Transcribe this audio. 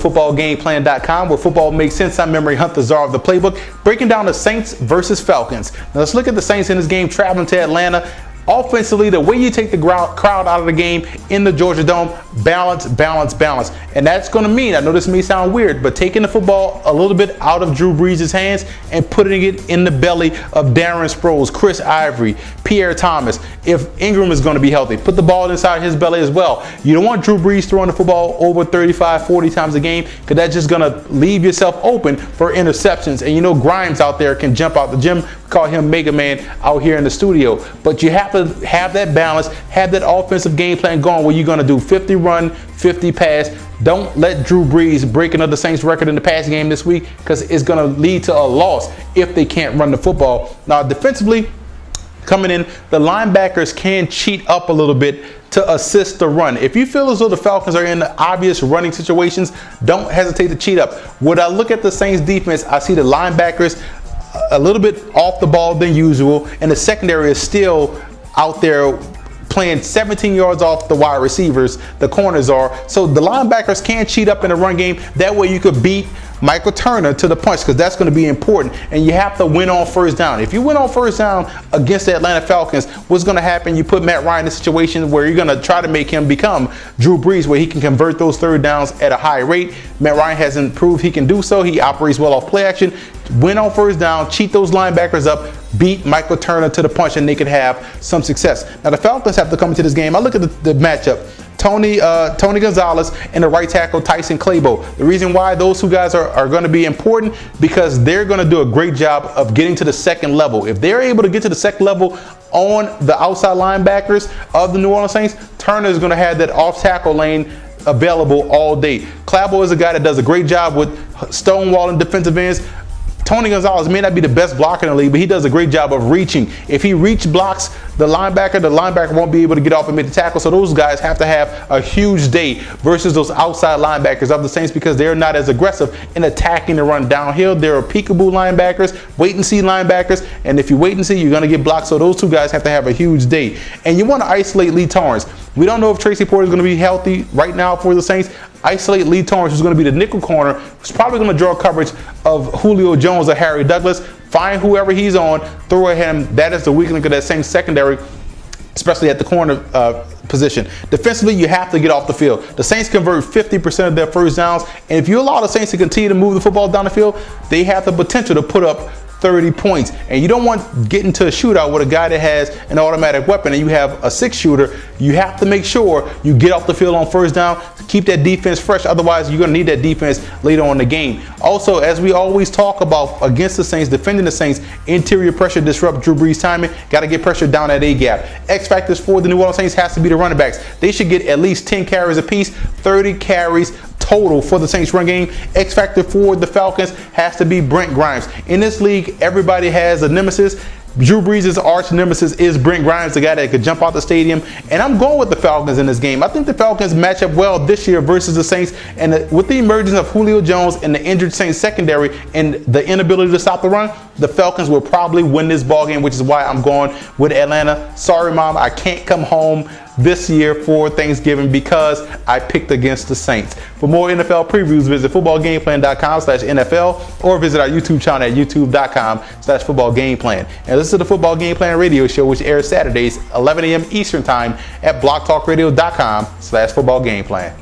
footballgameplan.com, where football makes sense. I'm Memory Hunt, the czar of the playbook, breaking down the Saints versus Falcons. Now let's look at the Saints in this game traveling to Atlanta. Offensively, the way you take the crowd out of the game in the Georgia Dome, balance, balance, balance. And that's going to mean, I know this may sound weird, but taking the football a little bit out of Drew Brees' hands and putting it in the belly of Darren Sproles, Chris Ivory, Pierre Thomas. If Ingram is going to be healthy, put the ball inside his belly as well. You don't want Drew Brees throwing the football over 35, 40 times a game, because that's just going to leave yourself open for interceptions. And you know Grimes out there can jump out the gym. We call him Mega Man out here in the studio. But you have to have that balance, have that offensive game plan going where you're going to do 50 run, 50 pass. Don't let Drew Brees break another Saints record in the passing game this week, because it's going to lead to a loss if they can't run the football. Now, defensively, coming in, the linebackers can cheat up a little bit to assist the run. If you feel as though the Falcons are in the obvious running situations, don't hesitate to cheat up. When I look at the Saints defense, I see the linebackers a little bit off the ball than usual, and the secondary is still out there playing 17 yards off the wide receivers, the corners are. So the linebackers can cheat up in the run game. That way you could beat Michael Turner to the punch, because that's going to be important. And you have to win on first down. If you win on first down against the Atlanta Falcons, what's going to happen? You put Matt Ryan in a situation where you're going to try to make him become Drew Brees, where he can convert those third downs at a high rate. Matt Ryan hasn't proved he can do so. He operates well off play action. Win on first down, cheat those linebackers up, beat Michael Turner to the punch, and they could have some success. Now the Falcons have to come into this game. I look at the matchup. Tony Gonzalez and the right tackle Tyson Clabo. The reason why those two guys are going to be important, because they're going to do a great job of getting to the second level. If they're able to get to the second level on the outside linebackers of the New Orleans Saints, Turner is going to have that off tackle lane available all day. Clabo is a guy that does a great job with stonewalling defensive ends. Tony Gonzalez may not be the best blocker in the league, but he does a great job of reaching. If he reach blocks the linebacker won't be able to get off and make the tackle. So those guys have to have a huge day versus those outside linebackers of the Saints, because they're not as aggressive in attacking the run downhill. They're peekaboo linebackers, wait and see linebackers, and if you wait and see, you're going to get blocked. So those two guys have to have a huge day. And you want to isolate Lee Torrance. We don't know if Tracy Porter is going to be healthy right now for the Saints. Isolate Lee Torrance, who's going to be the nickel corner, who's probably going to draw coverage of Julio Jones or Harry Douglas. Find whoever he's on, throw at him. That is the weak link of that same secondary, especially at the corner position. Defensively, you have to get off the field. The Saints convert 50% of their first downs, and if you allow the Saints to continue to move the football down the field, they have the potential to put up 30 points. And you don't want getting to a shootout with a guy that has an automatic weapon and you have a 6-shooter. You have to make sure you get off the field on first down, keep that defense fresh. Otherwise, you're going to need that defense later on in the game. Also, as we always talk about against the Saints, defending the Saints, interior pressure disrupt Drew Brees' timing. Got to get pressure down at A-gap. X factors for the New Orleans Saints has to be the running backs. They should get at least 10 carries apiece, 30 carries total for the Saints run game. X factor for the Falcons has to be Brent Grimes. In this league, everybody has a nemesis. Drew Brees' arch nemesis is Brent Grimes, the guy that could jump out the stadium. And I'm going with the Falcons in this game. I think the Falcons match up well this year versus the Saints. And with the emergence of Julio Jones and the injured Saints secondary and the inability to stop the run, the Falcons will probably win this ball game, which is why I'm going with Atlanta. Sorry, Mom, I can't come home this year for Thanksgiving because I picked against the Saints. For more NFL previews, visit footballgameplan.com/NFL or visit our YouTube channel at youtube.com/footballgameplan. And listen to the Football Game Plan radio show, which airs Saturdays 11 a.m. Eastern Time at blogtalkradio.com/footballgameplan.